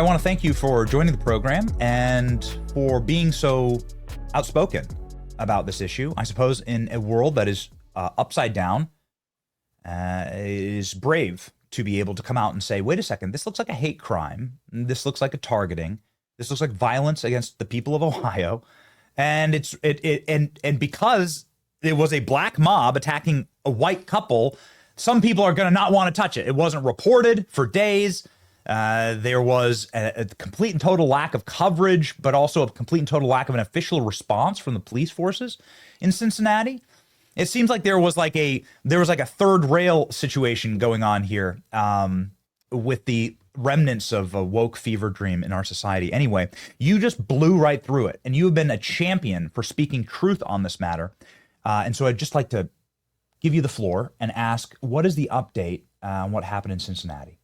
I want to thank you for joining the program and for being so outspoken about this issue. I suppose in a world that is upside down, it is brave to be able to come out and say, wait a second, this looks like a hate crime. This looks like a targeting. This looks like violence against the people of Ohio. And and because it was a black mob attacking a white couple, some people are going to not want to touch it. It wasn't reported for days. There was a complete and total lack of coverage, but also a complete and total lack of an official response from the police forces in Cincinnati. It seems like there was like a third rail situation going on here, with the remnants of a woke fever dream in our society. Anyway, you just blew right through it, and you have been a champion for speaking truth on this matter. And so I'd just like to give you the floor and ask, what is the update on what happened in Cincinnati?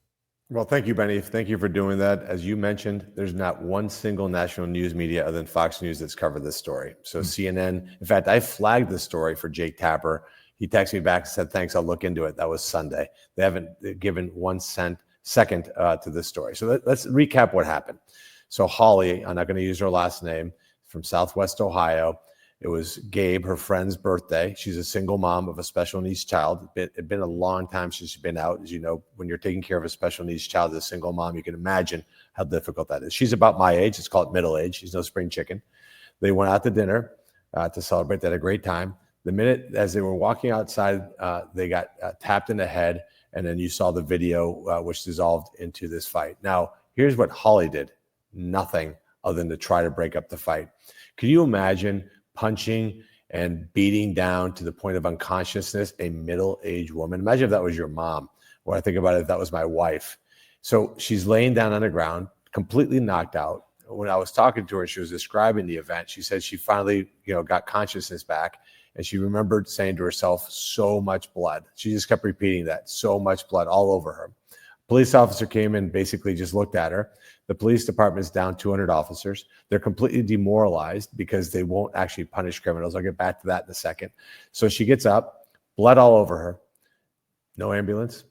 Well, thank you, Benny. Thank you for doing that. As you mentioned, there's not one single national news media other than Fox News that's covered this story. So CNN, in fact, I flagged this story for Jake Tapper. He texted me back and said, thanks, I'll look into it. That was Sunday. They haven't given 1 second to this story. So let's recap what happened. So Holly, I'm not going to use her last name, from Southwest Ohio. It was Gabe, her friend's birthday. She's a single mom of a special needs child. It's been a long time since she's been out. As you know, when you're taking care of a special needs child as a single mom, you can imagine how difficult that is. She's about my age. It's called middle age. She's no spring chicken. They went out to dinner to celebrate. They had a great time. The minute as they were walking outside, they got tapped in the head, and then you saw the video which dissolved into this fight. Now, here's what Holly did. Nothing other than to try to break up the fight. Can you imagine punching and beating down to the point of unconsciousness a middle-aged woman? Imagine if that was your mom, or I think about it, if that was my wife. So she's laying down on the ground, completely knocked out. When I was talking to her, she was describing the event. She said she finally, got consciousness back, and she remembered saying to herself, so much blood. She just kept repeating that, so much blood all over her. Police officer came in, basically just looked at her. The police department's down 200 officers. They're completely demoralized because they won't actually punish criminals. I'll get back to that in a second. So she gets up, blood all over her. No ambulance.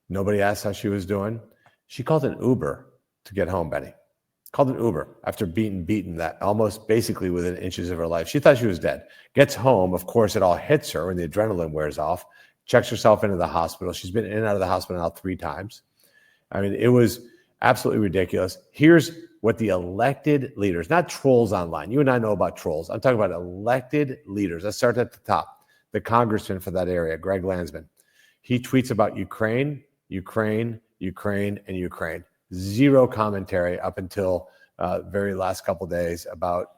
Nobody asked how she was doing. She called an Uber to get home, Benny. Called an Uber after beaten that almost basically within inches of her life. She thought she was dead. Gets home. Of course, it all hits her when the adrenaline wears off. Checks herself into the hospital. She's been in and out of the hospital now 3 times. I mean, it was absolutely ridiculous. Here's what the elected leaders, not trolls online. You and I know about trolls. I'm talking about elected leaders. Let's start at the top. The congressman for that area, Greg Landsman. He tweets about Ukraine, Ukraine, Ukraine, and Ukraine. Zero commentary up until very last couple of days about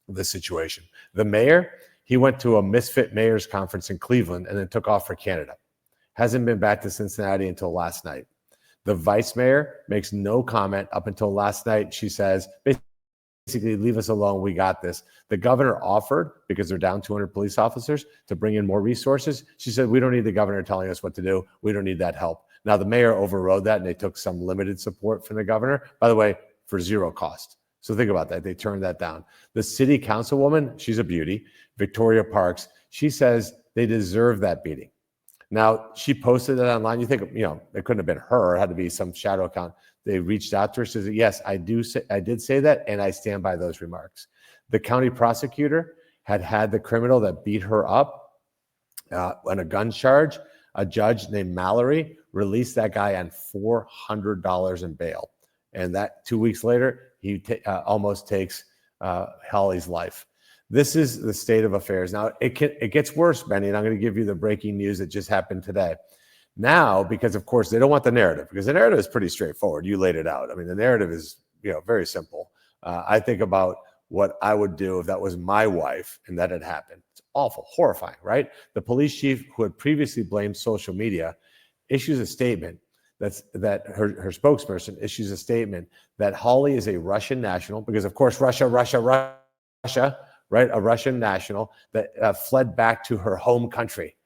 the situation. The mayor, he went to a Misfit Mayors Conference in Cleveland and then took off for Canada. Hasn't been back to Cincinnati until last night. The vice mayor makes no comment up until last night. She says, basically, leave us alone. We got this. The governor offered, because they're down 200 police officers, to bring in more resources. She said, we don't need the governor telling us what to do. We don't need that help. Now, the mayor overrode that, and they took some limited support from the governor, by the way, for zero cost. So think about that. They turned that down. The city councilwoman, she's a beauty, Victoria Parks, she says they deserve that beating. Now, she posted it online. You think, it couldn't have been her. It had to be some shadow account. They reached out to her. She said, yes, I did say that, and I stand by those remarks. The county prosecutor had the criminal that beat her up on a gun charge. A judge named Mallory released that guy on $400 in bail. And that 2 weeks later, he almost takes Holly's life. This is the state of affairs. Now, it gets worse, Benny, and I'm going to give you the breaking news that just happened today. Now, because, of course, they don't want the narrative, because the narrative is pretty straightforward. You laid it out. I mean, the narrative is very simple. I think about what I would do if that was my wife and that had happened. It's awful, horrifying, right? The police chief, who had previously blamed social media, issues a statement that her spokesperson issues a statement that Holly is a Russian national, because, of course, Russia, right? A Russian national that fled back to her home country.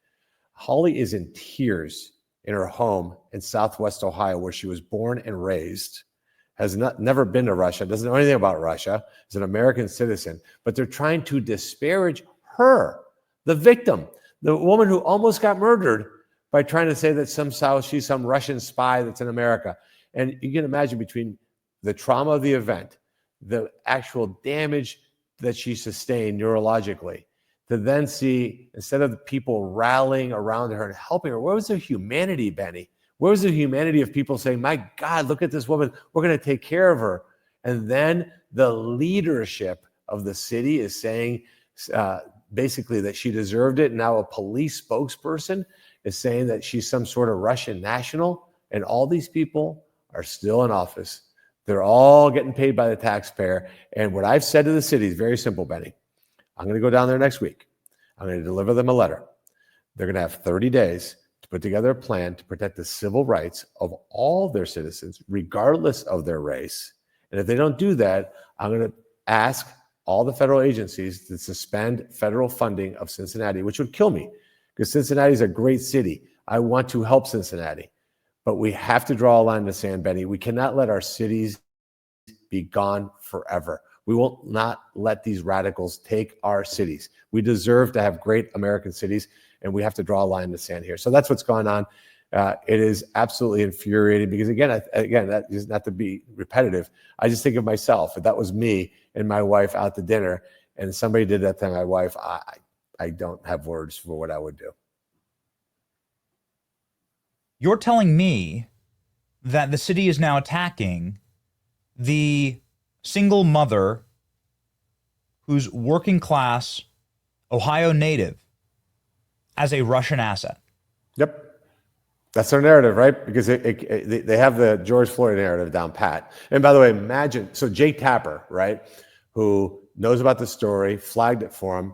Holly is in tears in her home in Southwest Ohio, where she was born and raised, has never been to Russia, doesn't know anything about Russia, is an American citizen, but they're trying to disparage her, the victim, the woman who almost got murdered, by trying to say that somehow she's some Russian spy that's in America. And you can imagine, between the trauma of the event, the actual damage that she sustained neurologically, to then see, instead of the people rallying around her and helping her, where was the humanity, Benny? Where was the humanity of people saying, my God, look at this woman, we're going to take care of her? And then the leadership of the city is saying basically that she deserved it. Now a police spokesperson is saying that she's some sort of Russian national, and all these people are still in office. They're all getting paid by the taxpayer. And what I've said to the city is very simple, Benny. I'm going to go down there next week. I'm going to deliver them a letter. They're going to have 30 days to put together a plan to protect the civil rights of all their citizens, regardless of their race. And if they don't do that, I'm going to ask all the federal agencies to suspend federal funding of Cincinnati, which would kill me, because Cincinnati is a great city. I want to help Cincinnati. But we have to draw a line in the sand, Benny. We cannot let our cities be gone forever. We will not let these radicals take our cities. We deserve to have great American cities, and we have to draw a line in the sand here. So that's what's going on. It is absolutely infuriating because, again, that is not to be repetitive. I just think of myself. If that was me and my wife out to dinner and somebody did that to my wife, I don't have words for what I would do. You're telling me that the city is now attacking the single mother who's working class, Ohio native, as a Russian asset. Yep. That's their narrative, right? Because they have the George Floyd narrative down pat. And by the way, imagine, so Jake Tapper, right, who knows about the story, flagged it for him,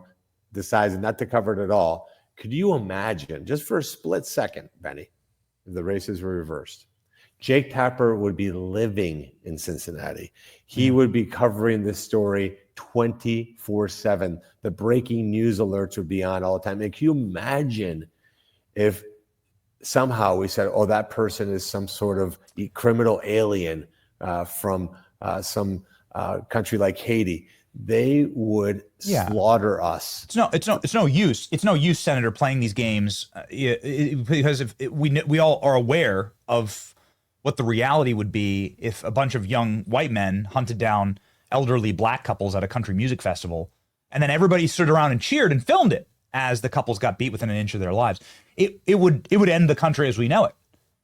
decides not to cover it at all. Could you imagine, just for a split second, Benny, if the races were reversed? Jake Tapper would be living in Cincinnati. He would be covering this story 24/7. The breaking news alerts would be on all the time. And can you imagine if somehow we said, oh, that person is some sort of criminal alien from some country like Haiti? They would slaughter us. It's no use, Senator, playing these games because if we all are aware of what the reality would be if a bunch of young white men hunted down elderly black couples at a country music festival, and then everybody stood around and cheered and filmed it as the couples got beat within an inch of their lives. It would end the country as we know it.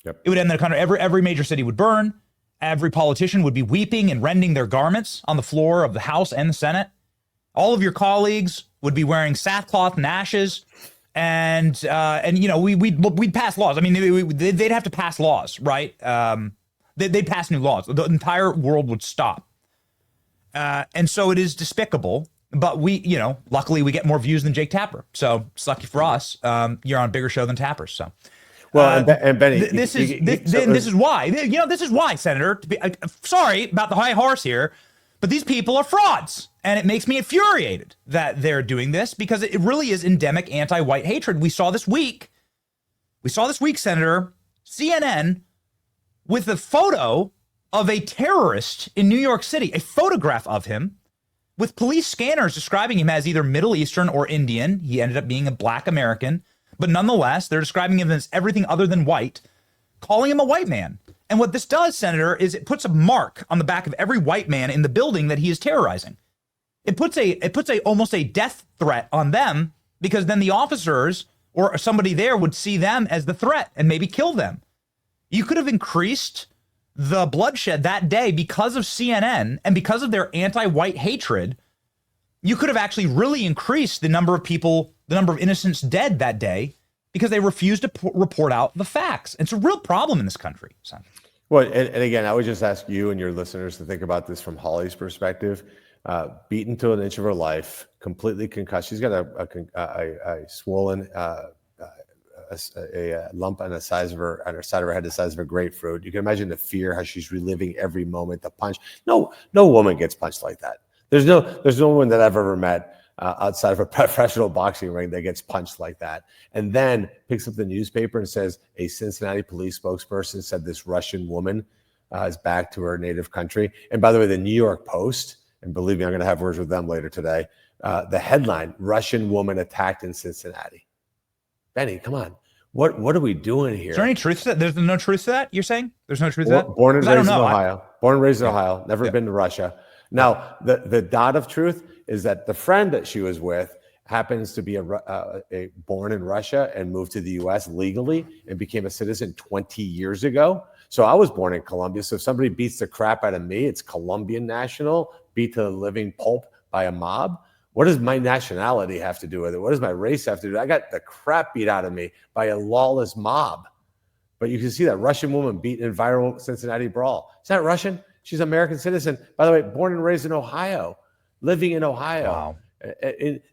Yep. It would end the country. Every major city would burn. Every politician would be weeping and rending their garments on the floor of the House and the Senate. All of your colleagues would be wearing sackcloth and ashes, and you know we'd pass laws. I mean, they'd have to pass laws, right? They'd pass new laws. The entire world would stop, and so it is despicable. But luckily we get more views than Jake Tapper. So it's lucky for us. You're on a bigger show than Tapper's. So, well, and Benny, this is why. This is why, Senator. Sorry about the high horse here, but these people are frauds, and it makes me infuriated that they're doing this because it really is endemic anti-white hatred. We saw this week, Senator, CNN with a photo of a terrorist in New York City, a photograph of him, with police scanners describing him as either Middle Eastern or Indian. He ended up being a black American, but nonetheless, they're describing him as everything other than white, calling him a white man. And what this does, Senator, is it puts a mark on the back of every white man in the building that he is terrorizing. It puts almost a death threat on them, because then the officers or somebody there would see them as the threat and maybe kill them. You could have increased the bloodshed that day because of CNN and because of their anti-white hatred. You could have actually really increased the number of people, the number of innocents dead that day, because they refused to report out the facts. It's a real problem in this country. So. Well, and again, I would just ask you and your listeners to think about this from Holly's perspective. Beaten to an inch of her life, completely concussed. She's got a swollen a lump on the size of her, on her side of her head, the size of a grapefruit. You can imagine the fear, how she's reliving every moment. The punch. No woman gets punched like that. There's no woman that I've ever met outside of a professional boxing ring that gets punched like that. And then picks up the newspaper and says a Cincinnati police spokesperson said this Russian woman is back to her native country. And by the way, the New York Post, and believe me, I'm going to have words with them later today. The headline: Russian woman attacked in Cincinnati. Benny, come on. What are we doing here? Is there any truth to that? There's no truth to that, you're saying? There's no truth to that? Born and raised in Ohio. Born and raised in Ohio, never been to Russia. Now, the dot of truth is that the friend that she was with happens to be born in Russia and moved to the U.S. legally and became a citizen 20 years ago. So I was born in Colombia. So if somebody beats the crap out of me, it's Colombian national, beat to the living pulp by a mob. What does my nationality have to do with it? What does my race have to do? I got the crap beat out of me by a lawless mob. But you can see that Russian woman beat in viral Cincinnati brawl. She's not Russian. She's an American citizen. By the way, born and raised in Ohio, living in Ohio. Wow.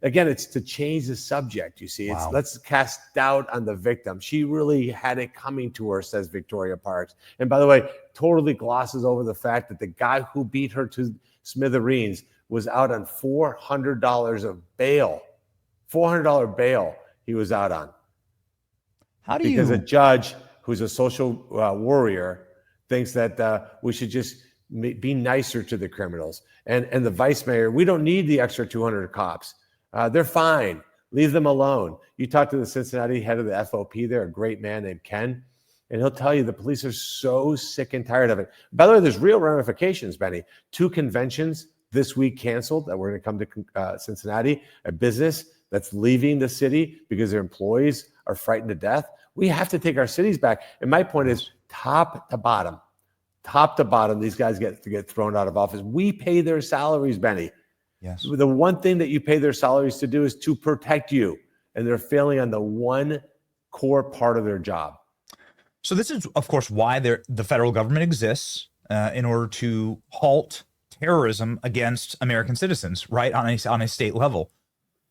Again, it's to change the subject. You see, it's let's cast doubt on the victim. She really had it coming to her, says Victoria Parks. And by the way, totally glosses over the fact that the guy who beat her to smithereens was out on $400 of bail. $400 bail he was out on. How do you? Because a judge who's a social warrior thinks that we should just be nicer to the criminals. And the vice mayor, we don't need the extra 200 cops. They're fine. Leave them alone. You talk to the Cincinnati head of the FOP there, a great man named Ken, and he'll tell you the police are so sick and tired of it. By the way, there's real ramifications, Benny. 2 conventions this week canceled that were going to come to Cincinnati, a business that's leaving the city because their employees are frightened to death. We have to take our cities back. And my point is, top to bottom, these guys get thrown out of office. We pay their salaries, Benny. Yes. The one thing that you pay their salaries to do is to protect you. And they're failing on the one core part of their job. So this is, of course, why the federal government exists, in order to halt terrorism against American citizens, right, on a state level.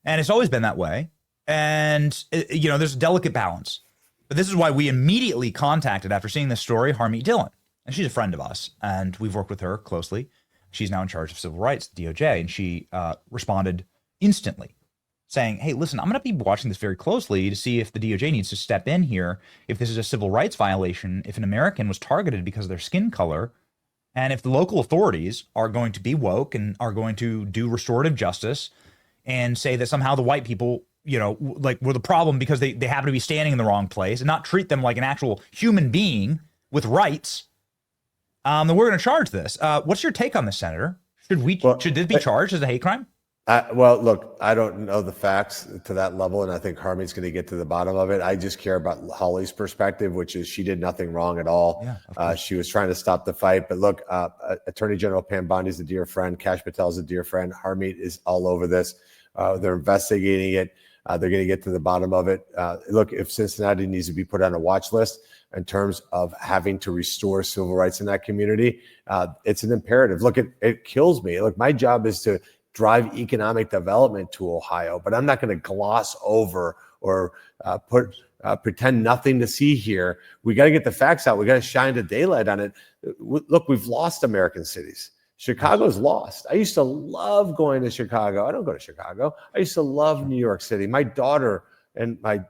And it's always been that way. And, there's a delicate balance. But this is why we immediately contacted, after seeing this story, Harmeet Dillon. And she's a friend of us, and we've worked with her closely. She's now in charge of civil rights at DOJ, and she responded instantly, saying, hey, listen, I'm going to be watching this very closely to see if the DOJ needs to step in here, if this is a civil rights violation, if an American was targeted because of their skin color, and if the local authorities are going to be woke and are going to do restorative justice and say that somehow the white people, were the problem because they happen to be standing in the wrong place, and not treat them like an actual human being with rights, then we're going to charge this. What's your take on this, Senator? Should this be charged as a hate crime? Well, look, I don't know the facts to that level, and I think Harmeet's going to get to the bottom of it. I just care about Holly's perspective, which is she did nothing wrong at all. Yeah, she was trying to stop the fight. But look, Attorney General Pam Bondi's a dear friend. Kash Patel's a dear friend. Harmeet is all over this. They're investigating it. They're going to get to the bottom of it. Look, if Cincinnati needs to be put on a watch list in terms of having to restore civil rights in that community, it's an imperative. Look, it kills me. Look, my job is to drive economic development to Ohio, but I'm not going to gloss over or pretend nothing to see here. We got to get the facts out. We got to shine the daylight on it. Look, we've lost American cities. Chicago's lost. I used to love going to Chicago. I don't go to Chicago. I used to love New York City. My daughter and my 2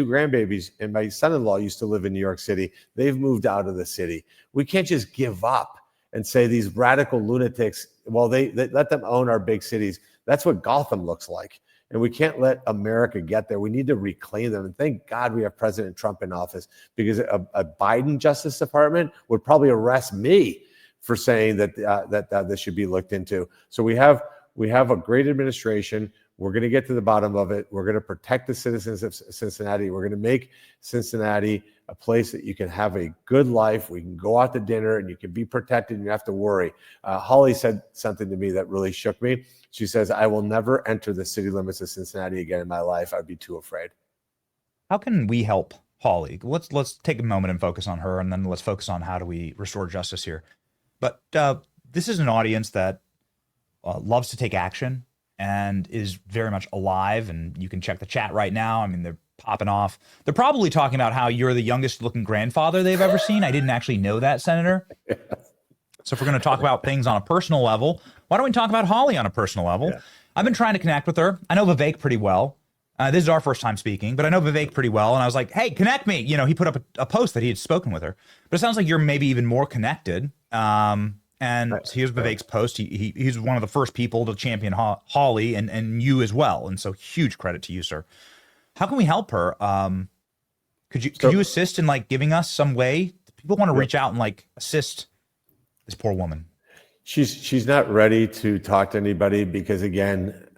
grandbabies and my son-in-law used to live in New York City. They've moved out of the city. We can't just give up and say these radical lunatics, well, they let them own our big cities. That's what Gotham looks like. And we can't let America get there. We need to reclaim them. And thank God we have President Trump in office, because a Biden Justice Department would probably arrest me for saying that this should be looked into. So we have a great administration. We're going to get to the bottom of it. We're going to protect the citizens of Cincinnati. We're going to make Cincinnati a place that you can have a good life. We can go out to dinner and you can be protected and you have to worry. Holly said something to me that really shook me. She says, I will never enter the city limits of Cincinnati again in my life. I'd be too afraid. How can we help Holly? Let's take a moment and focus on her, and then let's focus on how do we restore justice here. But this is an audience that loves to take action and is very much alive. And you can check the chat right now. I mean, they're popping off. They're probably talking about how you're the youngest looking grandfather they've ever seen. I didn't actually know that, Senator. So if we're going to talk about things on a personal level, why don't we talk about Holly on a personal level? Yeah. I've been trying to connect with her. I know Vivek pretty well. This is our first time speaking, but I know Vivek pretty well. And I was like, hey, connect me. He put up a post that he had spoken with her. But it sounds like you're maybe even more connected. And here's Vivek's post. He's one of the first people to champion Holly and you as well. And so huge credit to you, sir. How can we help her? Could you assist in giving us some way? People want to reach out and assist the This poor woman. She's not ready to talk to anybody because, again,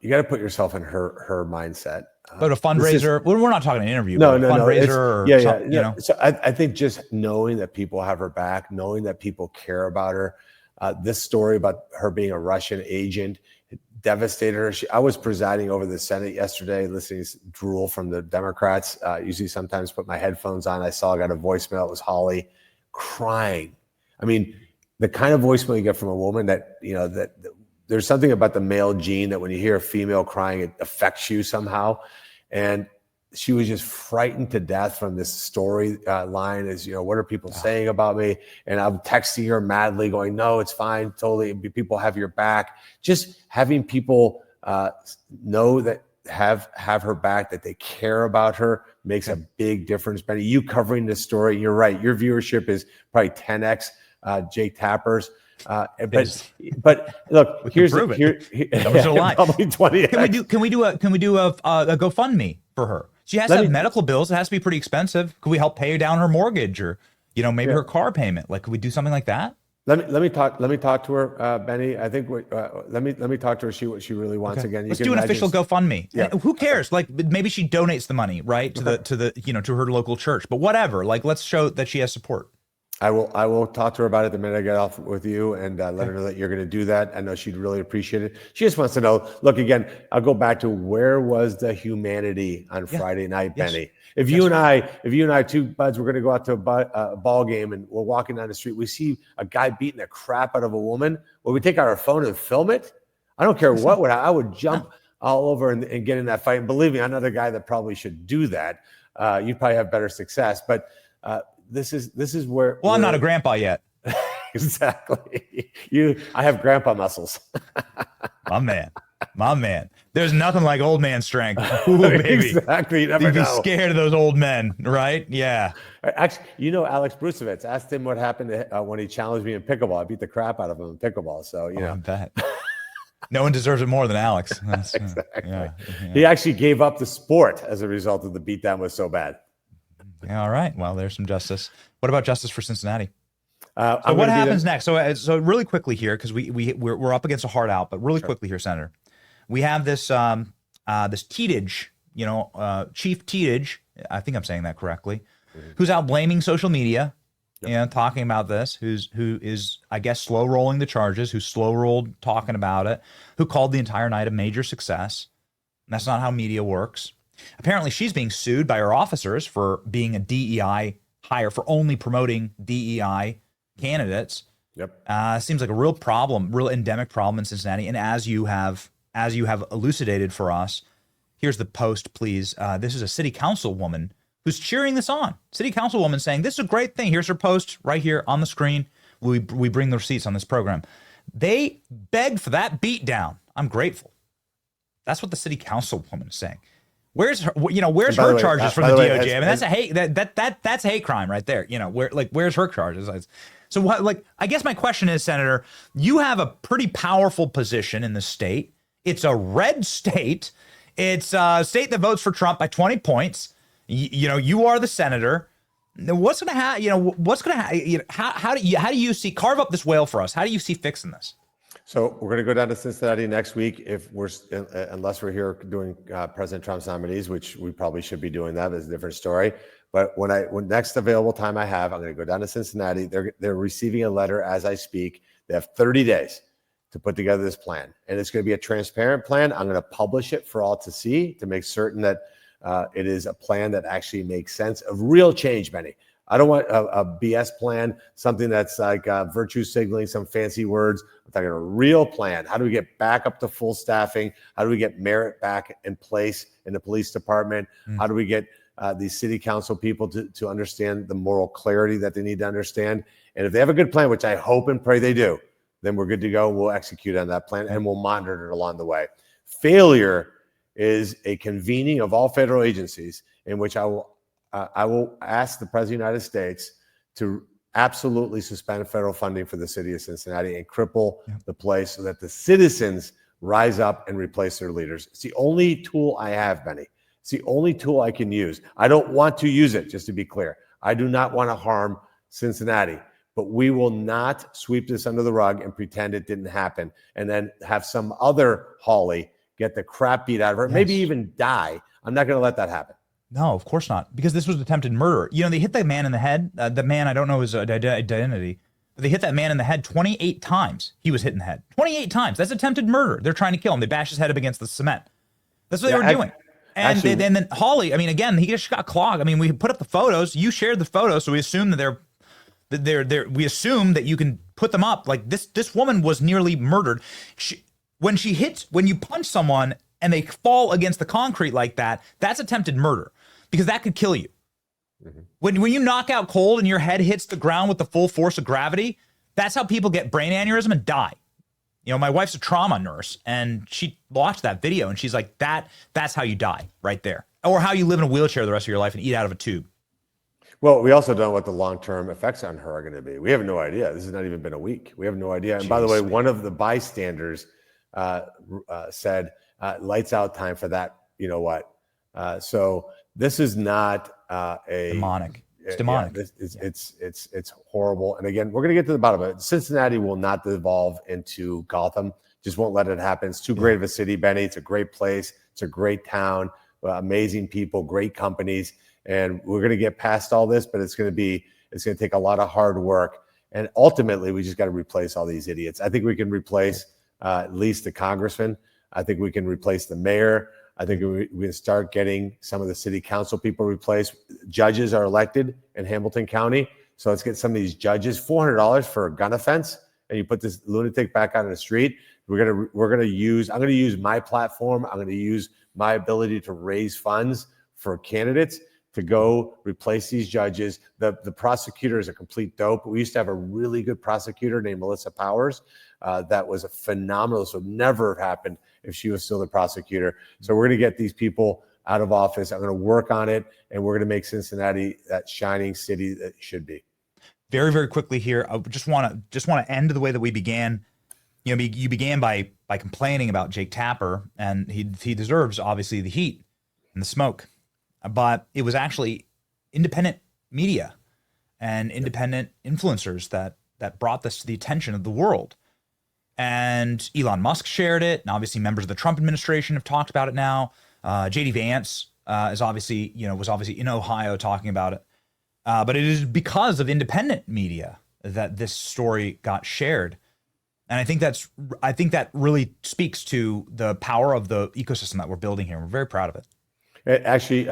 you got to put yourself in her mindset. But a fundraiser, we're not talking an interview, no, but a fundraiser or something, you know. So I think just knowing that people have her back, knowing that people care about her, this story about her being a Russian agent devastated her. I was presiding over the Senate yesterday, listening to drool from the Democrats. Usually sometimes put my headphones on. I got a voicemail. It was Holly crying. I mean, the kind of voicemail you get from a woman that, you know, that there's something about the male gene that when you hear a female crying, it affects you somehow. And she was just frightened to death from this story line is, you know, what are people saying about me? And I'm texting her madly going, no, it's fine. Totally. People have your back. Just having people know that have her back, that they care about her makes a big difference. Benny, you covering this story, you're right. Your viewership is probably 10x Jake Tapper's. But look, here's probably 20x. Can we do a GoFundMe for her? She has to have medical bills. It has to be pretty expensive. Could we help pay down her mortgage or, you know, maybe her car payment? Like, could we do something like that? Let me talk to her, Benny. I think let me talk to her. See what she really wants. Again, let's do an official GoFundMe. Yeah. Who cares? Like, maybe she donates the money, right, to the you know, to her local church. But whatever. Like, let's show that she has support. I will talk to her about it the minute I get off with you and let her know that you're going to do that. I know she'd really appreciate it. She just wants to know, look, again, I'll go back to where was the humanity on Friday night, Benny? If you and I, two buds, we're going to go out to a ball game and we're walking down the street, we see a guy beating the crap out of a woman. Will we take out our phone and film it? I don't care what I would jump all over and get in that fight. And believe me, I'm not a guy that probably should do that. You'd probably have better success, but this is where. Well, I'm not a grandpa yet. Exactly. I have grandpa muscles. My man. There's nothing like old man strength. Ooh, baby. Exactly. You never You'd be know. scared of those old men, right? Yeah. Actually, you know, Alex Brusovitz, asked him what happened when he challenged me in pickleball. I beat the crap out of him in pickleball. So, you know. I bet. No one deserves it more than Alex. Exactly. Yeah. He actually gave up the sport as a result of the beatdown was so bad. Yeah, all right. Well, there's some justice. What about justice for Cincinnati? So what happens next? So really quickly here, because we're up against a hard out, but really quickly here, Senator, we have this this Titich, you know, Chief Titich, I think I'm saying that correctly, who's out blaming social media, you know, talking about this, who is I guess slow rolling the charges, who's slow rolled talking about it, who called the entire night a major success. And that's not how media works. Apparently, she's being sued by her officers for being a DEI hire, for only promoting DEI candidates. Yep. Seems like a real problem, real endemic problem in Cincinnati. And as you have elucidated for us, here's the post, please. This is a city councilwoman who's cheering this on. City councilwoman saying, this is a great thing. Here's her post right here on the screen. We bring the receipts on this program. They begged for that beatdown. I'm grateful. That's what the city councilwoman is saying. Where's her, you know, where's her charges from the DOJ? I mean, that's a hate that's a hate crime right there. You know, where's her charges? So what, like, I guess my question is, Senator, you have a pretty powerful position in the state. It's a red state. It's a state that votes for Trump by 20 points. You know, you are the senator. What's going to happen? You know, what's going to happen? You know, how do you see, carve up this whale for us? How do you see fixing this? So we're going to go down to Cincinnati next week unless we're here doing President Trump's nominees, which we probably should be doing that. It's a different story. But when next available time I have, I'm going to go down to Cincinnati. They're receiving a letter as I speak. They have 30 days to put together this plan, and it's going to be a transparent plan. I'm going to publish it for all to see to make certain that it is a plan that actually makes sense of real change, Benny. I don't want a BS plan, something that's like virtue signaling, some fancy words. I'm talking a real plan. How do we get back up to full staffing? How do we get merit back in place in the police department? How do we get these city council people to understand the moral clarity that they need to understand? And if they have a good plan, which I hope and pray they do, then we're good to go. We'll execute on that plan and we'll monitor it along the way. Failure is a convening of all federal agencies in which I will ask the President of the United States to absolutely suspend federal funding for the city of Cincinnati and cripple the place so that the citizens rise up and replace their leaders. It's the only tool I have, Benny. It's the only tool I can use. I don't want to use it, just to be clear. I do not want to harm Cincinnati. but we will not sweep this under the rug and pretend it didn't happen and then have some other Holly get the crap beat out of her, Yes. maybe even die. I'm not going to let that happen. No, of course not, because this was attempted murder. You know, they hit the man in the head. The man, I don't know his identity, but they hit that man in the head 28 times. He was hit in the head 28 times. That's attempted murder. They're trying to kill him. They bashed his head up against the cement. That's what they were doing. And then Holly, I mean, again, he just got clogged. I mean, we put up the photos. You shared the photos, so we assume that we assume that you can put them up. Like this woman was nearly murdered. When you punch someone and they fall against the concrete like that, that's attempted murder, because that could kill you. Mm-hmm. When you knock out cold and your head hits the ground with the full force of gravity, that's how people get brain aneurysm and die. You know, my wife's a trauma nurse, and she watched that video and she's like, that's how you die right there. Or how you live in a wheelchair the rest of your life and eat out of a tube. Well, we also don't know what the long-term effects on her are going to be. We have no idea. This has not even been a week. We have no idea. And by the way, one of the bystanders said, lights out time for that. You know what? So this is not demonic. It's demonic. Yeah, it's horrible. And again, we're going to get to the bottom of it. Cincinnati will not devolve into Gotham. Just won't let it happen. It's too great of a city, Benny. It's a great place. It's a great town. Amazing people, great companies. And we're going to get past all this, but it's going to take a lot of hard work. And ultimately, we just got to replace all these idiots. I think we can replace at least the congressman. I think we can replace the mayor. I think we can start getting some of the city council people replaced. Judges are elected in Hamilton County. So let's get some of these judges. $400 for a gun offense, and you put this lunatic back on the street. I'm going to use my platform. I'm going to use my ability to raise funds for candidates to go replace these judges. The prosecutor is a complete dope. We used to have a really good prosecutor named Melissa Powers. That was a phenomenal. This would never have happened if she was still the prosecutor. So we're going to get these people out of office. I'm going to work on it, and we're going to make Cincinnati that shining city that it should be. Very, very quickly here, I just want to end the way that we began. You know, you began by complaining about Jake Tapper, and he deserves obviously the heat and the smoke, but it was actually independent media and independent influencers that brought this to the attention of the world. And Elon Musk shared it, and obviously members of the Trump administration have talked about it now. JD Vance was obviously in Ohio talking about it. But it is because of independent media that this story got shared. And I think that really speaks to the power of the ecosystem that we're building here. We're very proud of it. It actually,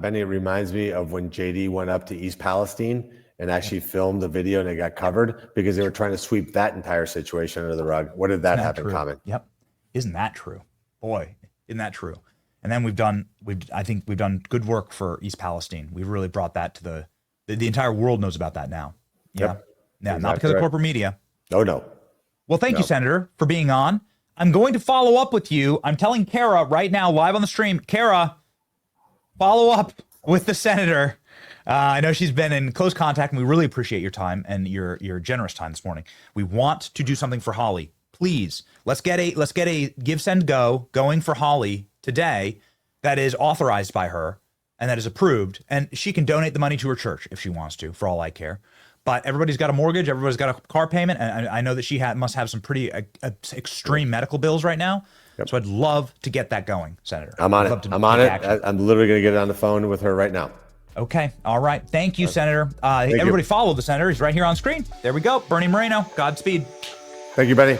Benny, it reminds me of when JD went up to East Palestine and actually filmed the video, and it got covered because they were trying to sweep that entire situation under the rug. What did that have in common? Yep. Isn't that true? Boy, isn't that true? And then I think we've done good work for East Palestine. We've really brought that to the entire world knows about that now. Yeah. Yep. Yeah. Exactly. Not because of corporate media. No. Well, thank you, Senator, for being on. I'm going to follow up with you. I'm telling Kara right now, live on the stream, Kara, follow up with the senator. I know she's been in close contact, and we really appreciate your time and your generous time this morning. We want to do something for Holly. Please, let's get a Give, Send, Go going for Holly today that is authorized by her and that is approved. And she can donate the money to her church if she wants to, for all I care. But everybody's got a mortgage. Everybody's got a car payment. And I know that she must have some pretty extreme medical bills right now. Yep. So I'd love to get that going, Senator. I'm on it. I'm literally going to get on the phone with her right now. Okay. All right. Thank you, Senator. Everybody follow the senator. He's right here on screen. There we go. Bernie Moreno. Godspeed. Thank you, Benny.